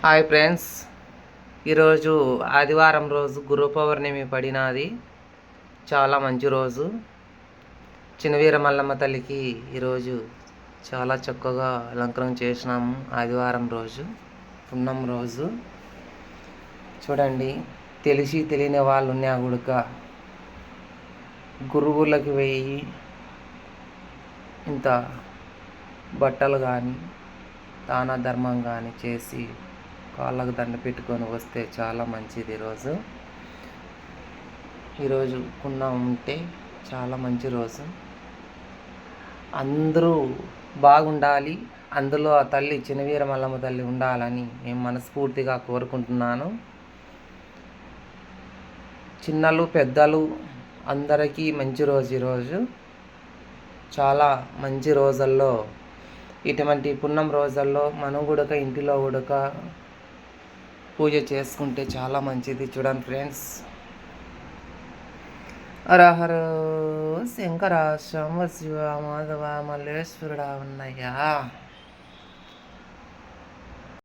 Hi friends, ఈరోజు ఆదివారం రోజు గురు పౌర్ణమి పడినది. చాలా మంచి రోజు. చినవీర మల్లమ్మ తల్లికి ఈరోజు చాలా చక్కగా అలంకరణ చేసినాము. ఆదివారం రోజు పున్నం రోజు చూడండి. తెలిసి తెలియని వాళ్ళు ఉన్నా కూడా గురువులకి వెయ్యి ఇంత బట్టలు కానీ దాన ధర్మం కానీ చేసి కాళ్ళకు దండ పెట్టుకొని వస్తే చాలా మంచిది. ఈరోజు పున్నం ఉంటే చాలా మంచి రోజు. అందరూ బాగుండాలి, అందులో ఆ తల్లి చినవీర మల్లమ్మ తల్లి ఉండాలని నేను మనస్ఫూర్తిగా కోరుకుంటున్నాను. చిన్నలు పెద్దలు అందరికీ మంచి రోజు. ఈరోజు చాలా మంచి రోజుల్లో, ఇటువంటి పున్నం రోజుల్లో మనం కూడా ఇంటిలో కూడా పూజ చేసుకుంటే చాలా మంచిది. చూడండి ఫ్రెండ్స్. హరహర శంకర శంవ శివ మాధవ మల్లేశ్వరుడా ఉన్నయ్యా.